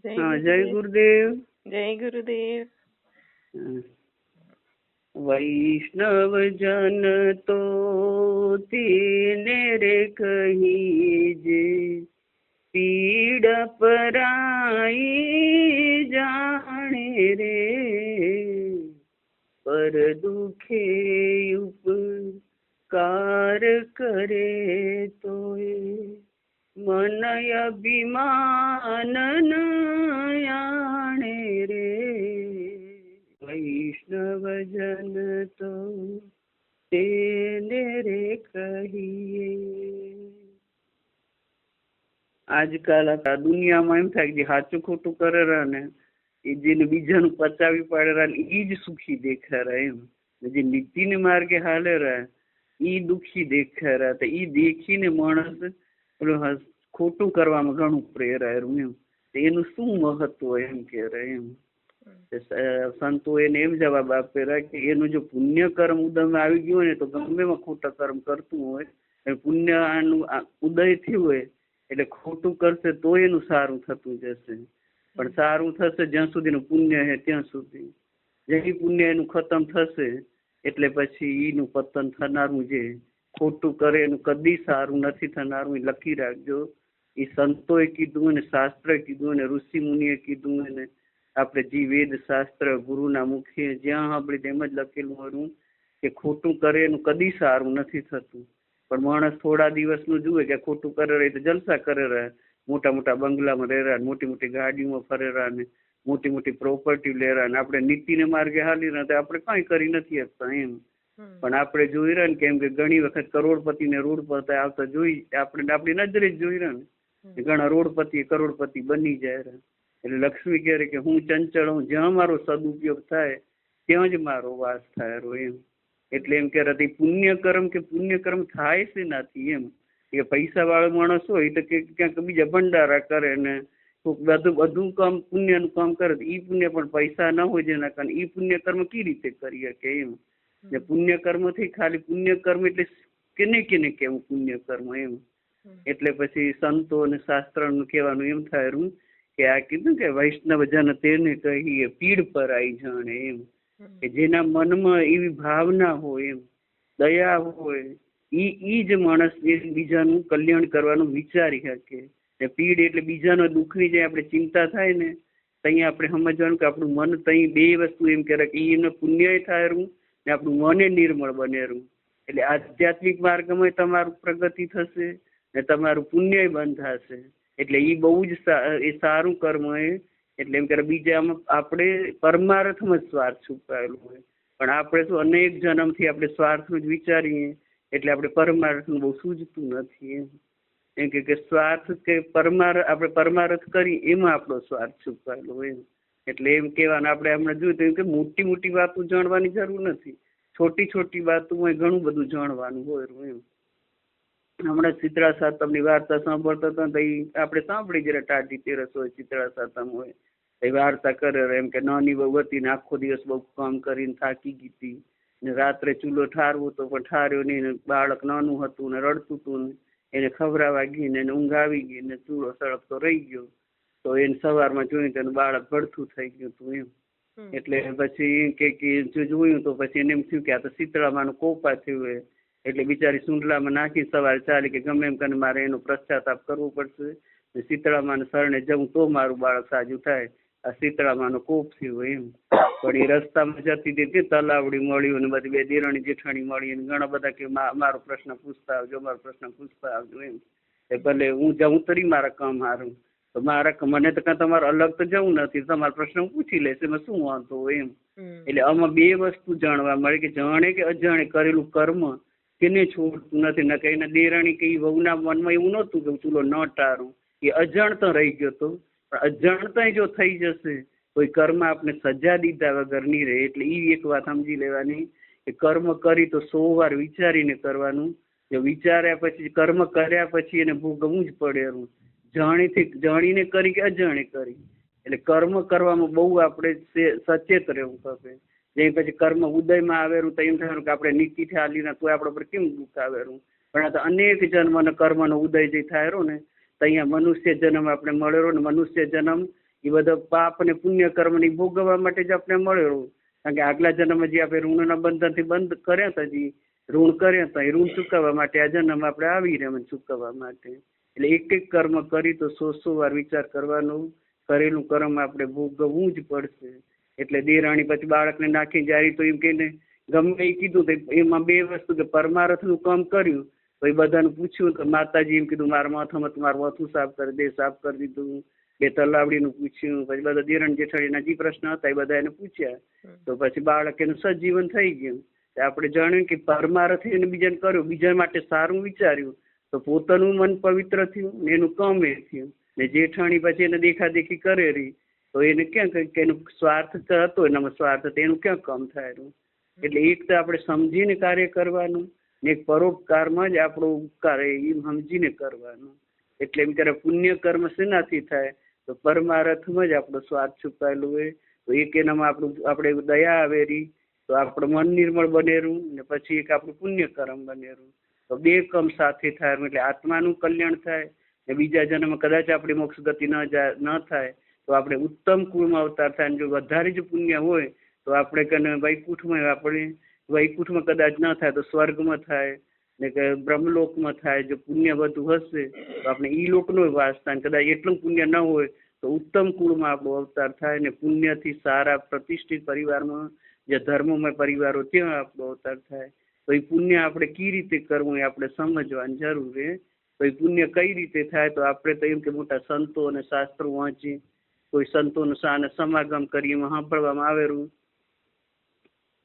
हाँ, जय गुरुदेव। जय गुरुदेव। वैष्णव जन तो तेने रे कहीजे, पीड़ पराई जाने रे, पर दुखे उपकार करे तोय मन अभिमान न याणे रे। वैष्णव जन तो तेने रे कहिए। આજકાલ આ દુનિયામાં એમ થાય કે સાચું ખોટું કરેલા ને એ જેને બીજાનું પચાવી પાડેલા એ જ સુખી દેખાય એમ, જે નીતિને માર્ગે હાલે રહ્યા એ દુખી દેખાય રહ્યા. તો એ દેખીને માણસ ખોટું કરવામાં ઘણું પ્રેરાયું એમ. એનું શું મહત્વ એમ કે એમ સંતો એને એમ જવાબ આપેલા કે એનું જો પુણ્ય કર્મ ઉદયમાં આવી ગયું હોય ને તો ગમે એમાં ખોટા કર્મ કરતું હોય, પુણ્ય આનું ઉદય થયું હોય એટલે ખોટું કરશે તો એનું સારું થતું જશે. પણ સારું થશે જ્યાં સુધીનું પુણ્ય છે ત્યાં સુધી. જે પુણ્ય એનું ખતમ થશે એટલે પછી એનું પતન થનારું, જે ખોટું કરે એનું કદી સારું નથી થનારું. એ લખી રાખજો. એ સંતોએ કીધું ને શાસ્ત્રએ કીધું ને ઋષિ મુનિએ કીધું ને આપણે જે વેદ શાસ્ત્ર ગુરુના મુખે જ્યાં આપણે તેમ જ લખેલું હતું કે ખોટું કરે એનું કદી સારું નથી થતું. પણ માણસ થોડા દિવસનું જુએ કે ખોટું કરે રહે તો જલસા કરે રહ્યા, મોટા મોટા બંગલામાં રહે રહ્યા, મોટી મોટી ગાડીઓમાં ફરે રહ્યા ને મોટી મોટી પ્રોપર્ટી લે રહ્યા ને આપણે નીતિને માર્ગે હાલી રહ્યા તો આપણે કઈ કરી નથી શકતા એમ. પણ આપણે જોઈ રહ્યા ને કેમ કે ઘણી વખત કરોડપતિને રોડ પર આવતા જોઈ આપણે આપણી નજરે જ જોઈ રહ્યા ને ઘણા રોડપતિ કરોડપતિ બની જાય રહ્યા. એટલે લક્ષ્મી કહે કે હું ચંચળ હું, જ્યાં મારો સદુપયોગ થાય ત્યાં જ મારો વાસ થાય એમ. એટલે એમ કે પુણ્યકર્મ કે પુણ્યકર્મ થાય છે નથી એમ કે પૈસા વાળો માણસ હોય તો ક્યાંક બીજા ભંડારા કરે ને બધું કામ પુણ્યનું કામ કરે તો ઈ પુણ્ય પણ પૈસા ના હોય જેના કારણે ઈ પુણ્યકર્મ કઈ રીતે કરી શકે એમ. ને પુણ્યકર્મ થી ખાલી પુણ્યકર્મ એટલે કેને કેને કેવું પુણ્યકર્મ એમ. એટલે પછી સંતો અને શાસ્ત્ર નું કહેવાનું એમ થાય કે આ કીધું કે વૈષ્ણવ જન તેને કહીએ પીડ પર આવી જાણે એમ, કે જેના મનમાં એવી ભાવના હોય એમ, દયા હોય, ઈ જ માણસ બીજાનું કલ્યાણ કરવાનું વિચારી શકે. પીડ એટલે બીજાનો દુઃખની જે આપણે ચિંતા થાય ને ત્યાં આપણે સમજવાનું કે આપણું મન ત્યાં બે વસ્તુ એમ કરે કે એનો પુણ્ય થાય ને આપણું મને નિર્મળ બનેરું. એટલે આધ્યાત્મિક માર્ગમાં તમારું પ્રગતિ થશે ને તમારું પુણ્ય બંધાશે. એટલે એ બહુ જ સારું કર્મ હોય. એટલે એમ કરે બીજામાં આપણે પરમાર્થમાં જ સ્વાર્થ છુપાયેલું હોય, પણ આપણે શું અનેક જન્મથી આપણે સ્વાર્થનું જ વિચારીએ એટલે આપણે પરમાર્થનું બહુ સૂઝતું નથી એમ. એમ કે સ્વાર્થ કે આપણે પરમાર્થ કરી એમાં આપણો સ્વાર્થ છુપાયેલો હોય એમ. એટલે એમ કહેવાનું આપણે હમણાં જોયું તો એમ કે મોટી મોટી વાતો જાણવાની જરૂર નથી, છોટી છોટી વાતોમાં ઘણું બધું જાણવાનું હોય એમ. હમણાં શીતળા સાતમની વાર્તા સાંભળતા હતા તો આપણે સાંભળી જયારે ટાઢી તેરસ હોય શીતળા સાતમ હોય એ વાર્તા કરે એમ કે નાની બહુ હતી ને આખો દિવસ બહુ કામ કરીને થાકી ગઈ હતી ને રાત્રે ચૂલો ઠારવો તો પણ ઠાર્યો નહીં ને બાળક નાનું હતું ને રડતું હતું ને એને ખવડાવવા ગઈ ને એને ઊંઘ આવી ગઈ ને ચૂલો સળગતો રહી ગયો. તો એને સવારમાં જોયું તો એનું બાળક ભડથું થઈ ગયું હતું એમ. એટલે પછી કે જોયું તો પછી એને એમ થયું કે આ તો શીતળામાનું કોપા થયું. એટલે બિચારી સુંડલામાં નાખી સવારે ચાલી કે ગમે એમ કરીને મારે એનો પશ્ચાતાપ કરવો પડશે, શીતળામાને શરણે જવું તો મારું બાળક સાજું થાય. આ શીતળામાનો કોપ થયો એમ. પણ એ રસ્તામાં જતી હતી તલાવડી મળ્યું ને બધી બે દેરાણી જેઠાણી મળી અને ઘણા બધા કે મારો પ્રશ્ન પૂછતા આવજો, મારો પ્રશ્ન પૂછતા આવજો એમ. એ ભલે હું જવું તરી મારા કામ હારું, તો મને તો કાં તમારે અલગ તો જવું નથી, તમારા પ્રશ્ન પૂછી લેશે એમાં શું વાંધો હોય એમ. એટલે આમાં બે વસ્તુ જાણવા મળે કે જાણે કે અજાણે કરેલું કર્મ કેને છોડતું નથી. ન કે એના દેરાણી કે વહુના મનમાં એવું નહોતું કે ચૂલો ન ટારું, એ અજાણતો રહી ગયો હતો. પણ અજાણતા જો થઈ જશે કોઈ કર્મ આપણે સજા દીધા વગર નહીં રહે. એટલે એ એક વાત સમજી લેવાની કે કર્મ કરી તો 100 વાર વિચારીને કરવાનું. જો વિચાર્યા પછી કર્મ કર્યા પછી એને ભોગવવું જ પડે. જાણીને કરી કે અજાણે કરી. એટલે કર્મ કરવામાં બહુ આપણે સચેત રહેવું ખપે. જે પછી કર્મ ઉદયમાં આવેલું તો એમ થયું કે આપણે નીતિથી હાલીને તો આપણા પર કેમ દુઃખ આવેલું. પણ આ તો અનેક જન્મ કર્મનો ઉદય જે થાય ને તો અહીંયા મનુષ્ય જન્મ આપણે મળેલો ને મનુષ્ય જન્મ એ બધા પાપ અને પુણ્ય કર્મ ની ભોગવવા માટે જ આપણે મળેલું. કારણ કે આગલા જન્મમાં જે આપણે ઋણના બંધનથી બંધ કર્યા હતા, જે ઋણ કર્યા હતા, એ ઋણ ચૂકવવા માટે આ જન્મ આપણે આવી રહ્યા ચૂકવવા માટે. એટલે એક એક કર્મ કરી તો 100 વાર વિચાર કરવાનો, કરેલું કર્મ આપણે ભોગવવું જ પડશે. એટલે દેરાણી પછી બાળકને નાખી જાય તો એમ કહીને ગમે એ કીધું તો એમાં બે વસ્તુ કે પરમાર્થનું કામ કર્યું તો એ બધાને પૂછ્યું તો માતાજી એમ કીધું મારા માથામાં તમારું માથું સાફ કરી દે, સાફ કરી દીધું. બે તલાવડીનું પૂછ્યું, પછી બધા દેરાણી જેઠાણીના જે પ્રશ્ન હતા એ બધા એને પૂછ્યા, તો પછી બાળક એનું સજીવન થઈ ગયું. આપણે જાણ્યું કે પરમાર્થ એને બીજાને કર્યો, બીજા માટે સારું વિચાર્યું તો પોતાનું મન પવિત્ર થયું ને એનું કામ એ થયું. ને જેઠાણી પછી એને દેખાદેખી કરે રહી તો એને ક્યાં કે એનો સ્વાર્થ હતો, એનામાં સ્વાર્થ હતો, એનું ક્યાં કામ થાય. એટલે એક તો આપણે સમજીને કાર્ય કરવાનું ને એક પરોપકારમાં જ આપણો ઉપકાર એ સમજીને કરવાનું. એટલે એમ કરે પુણ્ય કર્મ શેનાથી થાય તો પરમાર્થમાં જ આપણો સ્વાર્થ છુપાયેલું હોય. તો એક એનામાં આપણે દયા આવેરી તો આપણું મન નિર્મળ બનેરું ને પછી એક આપણું પુણ્ય કર્મ બનેરું. તો બે કામ સાથે થાય એટલે આત્માનું કલ્યાણ થાય ને બીજા જન્મમાં કદાચ આપણી મોક્ષ ગતિ ન થાય તો આપણે ઉત્તમ કુળમાં અવતાર થાય. જો વધારે જ પુણ્ય હોય તો આપણે કને વૈકુંઠમાં કદાચ ન થાય તો સ્વર્ગમાં થાય ને કે બ્રહ્મલોકમાં થાય. જો પુણ્ય વધુ હશે તો આપણે ઈ લોકનો વાસ થાય. કદાચ એટલું પુણ્ય ન હોય તો ઉત્તમ કુળમાં આપણો અવતાર થાય ને પુણ્યથી સારા પ્રતિષ્ઠિત પરિવારમાં જે ધર્મમય પરિવારો ત્યાં આપણો અવતાર થાય. તો એ પુણ્ય આપણે કઈ રીતે કરવું એ આપણે સમજવાની જરૂર છે. તો એ પુણ્ય કઈ રીતે થાય તો આપણે તો એમ કે મોટા સંતો અને શાસ્ત્રો વાંચી, કોઈ સંતોનું સમાગમ કરી સાંભળવામાં આવેલું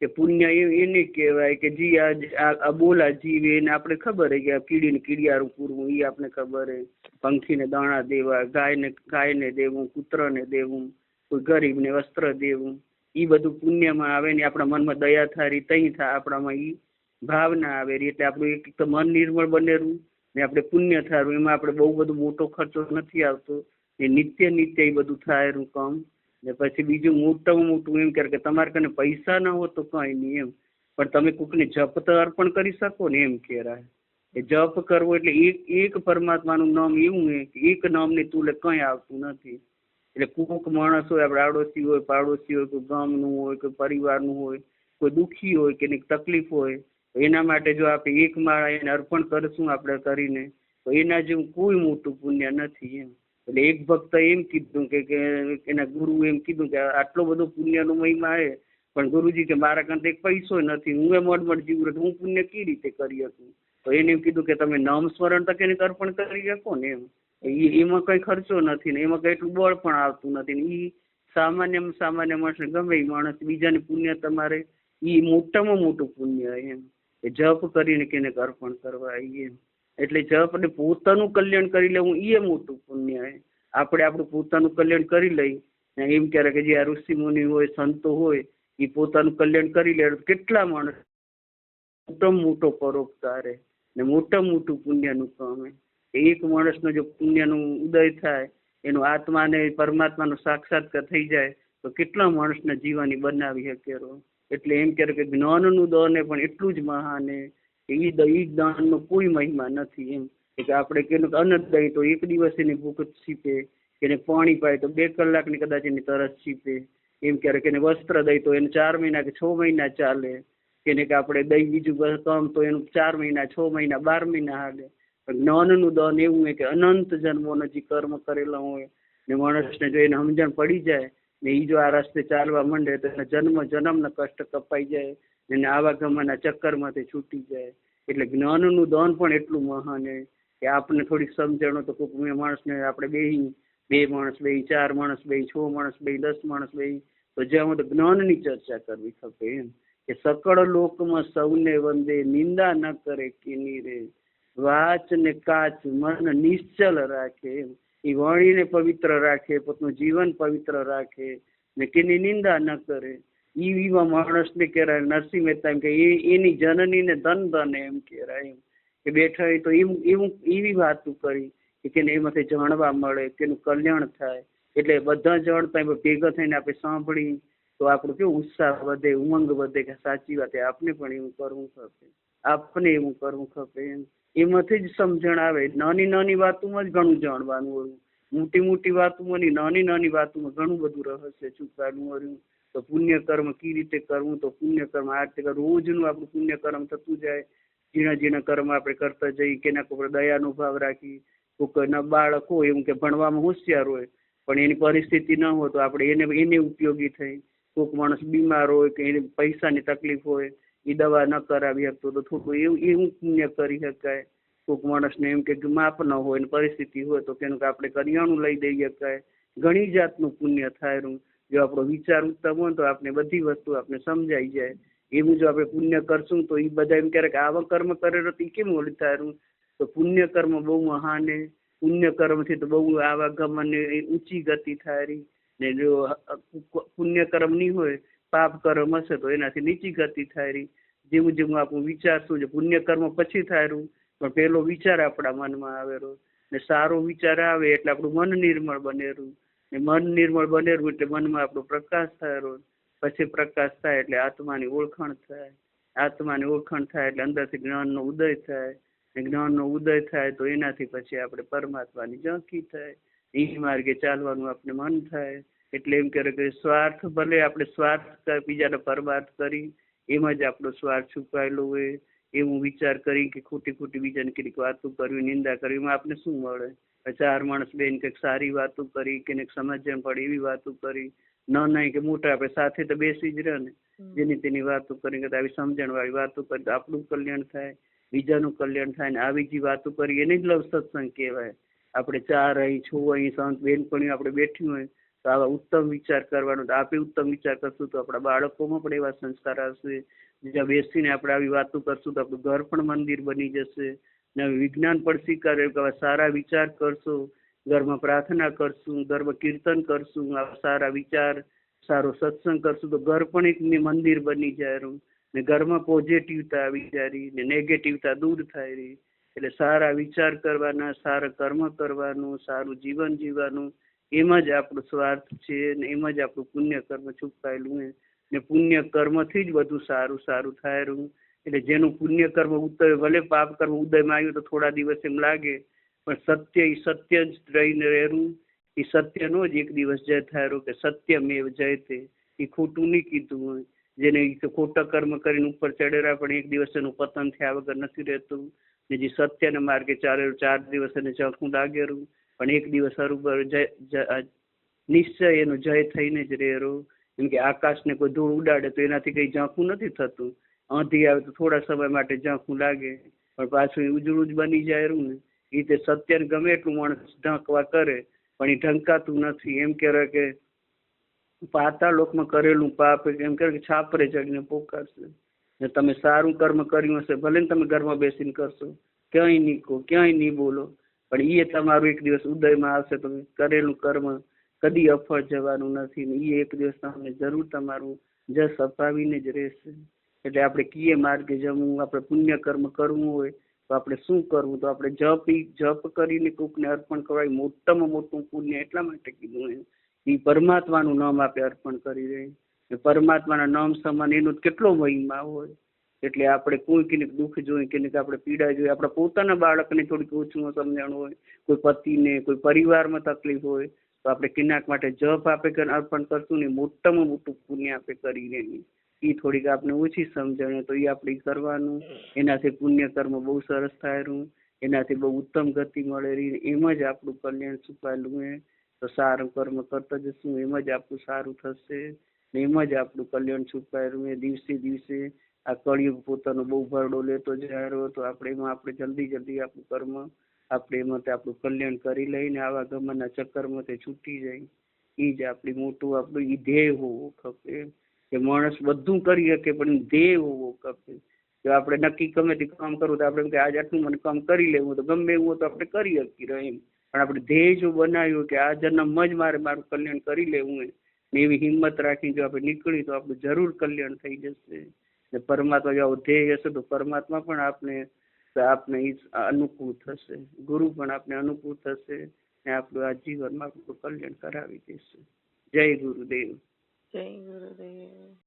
કે પુણ્ય એને કહેવાય કે જે આ બોલા જીવે એને આપણે ખબર હે કે કીડીને કીડિયારું પૂરવું એ આપણે ખબર હે, પંખીને દાણા દેવા, ગાયને દેવું, કૂતરાને દેવું, કોઈ ગરીબને વસ્ત્ર દેવું, એ બધું પુણ્યમાં આવે ને આપણા મનમાં દયા થારી તઈ થાય આપણામાં એ ભાવના આવે. એટલે આપણું એક તો મન નિર્મળ બનેલું ને આપણે પુણ્ય થારું. એમાં આપણે બહુ બધો મોટો ખર્ચો નથી આવતો, એ નિત્ય એ બધું થાય કામ. ને પછી બીજું મોટું એમ કે તમારે કને પૈસા ના હોય તો કઈ નહીં એમ, પણ તમે કોકને જપ તો અર્પણ કરી શકો ને એમ કહેવાય. એ જપ કરવો એટલે એક પરમાત્માનું નામ એવું હે કે એક નામને તુલે કઈ આવતું નથી. એટલે કોક માણસ હોય, આપણે આડોશી હોય, પાડોશી હોય, કોઈ ગામનું હોય, કોઈ પરિવારનું હોય, કોઈ દુઃખી હોય કે તકલીફ હોય, એના માટે જો આપણે એક માળા એને અર્પણ કરશું આપણે કરીને તો એના જેવું કોઈ મોટું પુણ્ય નથી એમ. એટલે એક ભક્ત એમ કીધું કે એના ગુરુ એમ કીધું કે આટલો બધો પુણ્યનો મહિમા છે પણ ગુરુજી કે મારા કાંતે એક પૈસો નથી, હું એ મડ જીવું હું પુણ્ય કઈ રીતે કરી શકું. તો એને એમ કીધું કે તમે નામ સ્મરણ તક એને અર્પણ કરી શકો ને એમ. એમાં કઈ ખર્ચો નથી ને એમાં કઈ એટલું બળ પણ આવતું નથી ને એ સામાન્ય માણસ ગમે એ માણસ બીજાને પુણ્ય તમારે એ મોટામાં મોટું પુણ્ય એમ એ જપ કરીને કેને અર્પણ કરવા એમ. એટલે જપ એટલે પોતાનું કલ્યાણ કરી લેવું એ મોટું પુણ્ય હે. આપણે આપણું પોતાનું કલ્યાણ કરી લઈ ને એમ ક્યારે કે જે આ ઋષિ મુનિ હોય, સંતો હોય એ પોતાનું કલ્યાણ કરી લે કેટલા માણસ મોટો પરોપકાર ને મોટું પુણ્યનું કામ હે. એક માણસનો જો પુણ્યનું ઉદય થાય, એનું આત્માને પરમાત્માનો સાક્ષાત્કાર થઈ જાય તો કેટલા માણસના જીવવાની બનાવી શકે. એટલે એમ કહે કે જ્ઞાનનું દાન પણ એટલું જ મહાન કે એ દાનનો કોઈ મહિમા નથી એમ. કે આપણે કેનું અન્ન દઈ તો એક દિવસ એની ભૂખ છીપે, એને પાણી પાય તો 2 કલાકની કદાચ એની તરસ છીપે. એમ ક્યારેક એને વસ્ત્ર દઈ તો એને 4 મહિના કે 6 મહિના ચાલે. કેને કે આપણે દઈ બીજું કામ તો એનું 4 મહિના, 6 મહિના, 12 મહિના હાલે. જ્ઞાનનું દાન એવું હોય કે અનંત જન્મોનો જે કર્મ કરેલા હોય ને માણસને જો એને સમજણ પડી જાય ને એ જો આ રસ્તે ચાલવા માંડે તો એના જન્મના કષ્ટ કપાઈ જાય ને આવાગમનના ચક્કરમાંથી છૂટી જાય. એટલે જ્ઞાનનું દાન પણ એટલું મહાન છે કે આપણને થોડીક સમજણો તો કોઈક માણસને આપણે બે માણસ બે, 4 માણસ બે, 6 માણસ બે, 10 માણસ બે તો જ્યાં તો જ્ઞાનની ચર્ચા કરવી ખપે એમ કે સકળ લોકમાં સૌને વંદે, નિંદા ન કરે કિની રે, વાચ ને કાચ મન નિશ્ચલ રાખે એમ. એ વાણીને પવિત્ર રાખે, પોતાનું જીવન પવિત્ર રાખે ને કેની નિંદા ન કરે. એવા માણસને કહેવાય નરસિંહ મહેતા એમ કે એની જનની ને ધન એમ કહેવાય એમ કે બેઠા તો એવી વાતો કરી કે એમાંથી જાણવા મળે કે એનું કલ્યાણ થાય. એટલે બધા જાણતા ભેગા થઈને આપણે સાંભળી તો આપણું કેવું ઉત્સાહ વધે, ઉમંગ વધે કે સાચી વાત આપણે પણ એવું કરવું ખપે, આપણે એવું કરવું ખપે એમ. એમાંથી જ સમજણ આવે. નાની વાતોમાં જ ઘણું જાણવાનું હોય મોટી મોટી વાતોમાં નહીં, નાની નાની વાતોમાં ઘણું બધું રહસ્ય છુપાયેલું રહ્યું. તો પુણ્ય કર્મ કઈ રીતે કરવું, તો પુણ્ય કર્મ આ રીતે રોજનું આપણું પુણ્ય કર્મ થતું જાય. ઝીણા ઝીણા કર્મ આપણે કરતા જઈએ, કેના ઉપર દયાનો ભાવ રાખી. કોઈના બાળક હોય એમ કે ભણવામાં હોશિયાર હોય પણ એની પરિસ્થિતિ ન હોય તો આપણે એને ઉપયોગી થઈ. કોઈક માણસ બીમાર હોય કે એને પૈસાની તકલીફ હોય, એ દવા ન કરાવી શકતો તો થોડું એવું પુણ્ય કરી શકાય. કોઈક માણસને એમ કે માપ ન હોય ને પરિસ્થિતિ હોય તો તેનું આપણે કરિયાણું લઈ દઈ શકાય. ઘણી જાતનું પુણ્ય થાય. જો આપણો વિચાર ઉત્તમ હોય તો આપણે બધી વસ્તુ આપણે સમજાઈ જાય. એવું જો આપણે પુણ્ય કરશું તો એ બધા એમ ક્યારેક આવા કર્મ કરેલો તો એ કેમ ઓલું થાય. તો પુણ્ય કર્મ બહુ મહાન. પુણ્ય કર્મથી તો બહુ આવા ગમને ઊંચી ગતિ થાય. ને જો પુણ્ય કર્મ નહીં હોય, પાપ કર્મ હશે તો એનાથી નીચી ગતિ થાય. જેવું જેવું આપણું વિચારશું, પુણ્ય કર્મ પછી થાય પણ પેલો વિચાર આપણા મનમાં આવેલો ને સારો વિચાર આવે એટલે આપણું મન નિર્મળ બનેલું ને મન નિર્મળ બનેલું એટલે મનમાં આપણો પ્રકાશ થાય. પછી પ્રકાશ થાય એટલે આત્માની ઓળખાણ થાય. આત્માની ઓળખાણ થાય એટલે અંદરથી જ્ઞાનનો ઉદય થાય. જ્ઞાનનો ઉદય થાય તો એનાથી પછી આપણે પરમાત્માની ઝાંખી થાય. એ માર્ગે ચાલવાનું આપણે મન થાય. એટલે એમ કે સ્વાર્થ ભલે આપણે સ્વાર્થ બીજાને પરમાર્થ કરી એમાં જ આપણો સ્વાર્થ છુપાયેલો હોય એવું વિચાર કરી કે ખોટી ખોટી બીજાને કેટલીક વાતો કરવી, નિંદા કરવી, એમાં આપણે શું મળે. ચાર માણસ બેન કંઈક સારી વાતો કરી કે સમજણ પડે એવી વાતો કરી, નહીં કે મોટા આપણે સાથે તો બેસી જ રહે ને, જેની તેની વાતો કરી આવી સમજણ વાળી વાતો કરી તો આપણું કલ્યાણ થાય, બીજાનું કલ્યાણ થાય. ને આવી જે વાતો કરી એને જ લવ સત્સંગ કહેવાય. આપણે 4 અહીં 6 અહીં સંત બેનપણીઓ આપણે બેઠી હોય તો આવા ઉત્તમ વિચાર કરવાનો. તો આપણે ઉત્તમ વિચાર કરશું તો આપણા બાળકોમાં પણ એવા સંસ્કાર આવશે. જ્યાં બેસીને આપણે આવી વાતો કરશું તો આપણું ઘર પણ મંદિર બની જશે. ને વિજ્ઞાન પણ સ્વીકારે કે સારા વિચાર કરશો, ઘરમાં પ્રાર્થના કરશું, ઘરમાં કીર્તન કરશું, સારા વિચાર, સારો સત્સંગ કરશું તો ઘર પણ એક મંદિર બની જાય. ને ઘરમાં પોઝિટિવતા આવી જાય ને નેગેટિવતા દૂર થાય રહી. એટલે સારા વિચાર કરવાના, સારા કર્મ કરવાનું, સારું જીવન જીવવાનું, એમાં જ આપણો સ્વાર્થ છે ને એમાં જ આપણું પુણ્ય કર્મ છુપાયેલું છે. ને પુણ્ય કર્મથી જ બધું સારું સારું થાય. એટલે જેનું પુણ્ય કર્મ ઉદય, ભલે પાપ કર્મ ઉદયમાં આવ્યું તો થોડા દિવસ એમ લાગે પણ સત્ય એ સત્ય જ રહીને રહેવું. એ સત્યનો જ એક દિવસ જય થાય કે સત્યમેવ જયતે. એ ખોટું નહીં કીધું હોય. જેને ખોટા કર્મ કરીને ઉપર ચડેલા પણ એક દિવસ એનું પતન થયા વગર નથી રહેતું. ને જે સત્યના માર્ગે ચાલેલું 4 દિવસ એને ઝાંખું લાગેલું પણ એક દિવસ હરુબર નિશ્ચય એનો જય થઈને જ રહેલું. કેમ કે આકાશને કોઈ ધૂળ ઉડાડે તો એનાથી કઈ ઝાંખું નથી થતું. આંધી આવે તો થોડા સમય માટે ઝાંખું લાગે પણ પાછું એ ઉજળું જ બની જાય ને. એ રીતે સત્યને ગમે એટલું માણસ ઢાંકવા કરે પણ એ ઢંકાતું નથી. એમ કહેવાય કે પાતાળ લોકમાં કરેલું પાપ એમ કે છાપરે ચડીને પોકારશે. ને તમે સારું કર્મ કર્યું હશે ભલે ને તમે ઘરમાં બેસીને કરશો, ક્યાંય નહીં કહો, ક્યાંય નહીં બોલો, પણ એ તમારું એક દિવસ ઉદયમાં આવશે. તમે કરેલું કર્મ કદી અફળ જવાનું નથી ને એ એક દિવસ તમને જરૂર તમારું જસ અપાવીને જ રહેશે. એટલે આપણે કીએ માર્ગે જમવું, આપણે પુણ્ય કર્મ કરવું હોય તો આપણે શું કરવું, તો આપણે જપ કરીને કોકને અર્પણ કરવાય મોટામાં મોટું પુણ્ય. એટલા માટે કીધું એ પરમાત્માનું નામ આપણે અર્પણ કરી રહી. પરમાત્માના નામ સમાન એનો કેટલો મહિમા હોય. એટલે આપણે કોઈ કેને દુઃખ જોઈ કે આપણે પીડા જોઈએ, આપણા પોતાના બાળકને થોડીક ઓછું સમજણ હોય, કોઈ પતિને કોઈ પરિવારમાં તકલીફ હોય તો આપણે કિનાક માટે જપ આપે અર્પણ કરશું ને મોટામાં મોટું પુણ્ય આપણે કરી રહી. એ થોડીક આપણે ઓછી સમજણ તો એ આપણે કરવાનું. એનાથી પુણ્ય કર્મ બહુ સરસ થાય. એનાથી બહુ ઉત્તમ ગતિ મળે રહી. એમાં જ આપણું કલ્યાણ છુપાયેલું હોય. તો સારું કર્મ કરતા જશું એમાં જ આપણું સારું થશે ને એમાં જ આપણું કલ્યાણ છુપાયેલું હોય. દિવસે દિવસે આ કળિયુગ પોતાનો બહુ ભરડો લેતો જાય રહ્યો તો આપણે એમાં આપણે જલ્દી આપણું કર્મ આપણે એમાંથી આપણું કલ્યાણ કરી લઈને આવા ગમનના ચક્કરમાં તે છૂટી જાય. એ જ આપણી મોટું આપણું એ ધ્યેય હોવું ખપે કે માણસ બધું કરી શકે પણ ધ્યેય હોવો ખપે. જો આપણે નક્કી ગમે તે કામ કરવું તો આપણે કે આજે આટલું મને કામ કરી લેવું તો ગમે એવું તો આપણે કરી શકીએ રહે. પણ આપણે ધ્યેય જો બનાવ્યું કે આ જન્મમાં જ મારું કલ્યાણ કરી લેવું હોય ને એવી હિંમત રાખીને જો આપણે નીકળી તો આપણું જરૂર કલ્યાણ થઈ જશે. ને પરમાત્મા જો આવું ધ્યેય હશે તો પરમાત્મા પણ આપણે અનુકૂળ થશે, ગુરુ પણ આપણે અનુકૂળ થશે ને આપણું આ જીવનમાં આપણું કલ્યાણ કરાવી દેશે. જય ગુરુદેવ. જય ગુરુદેવ.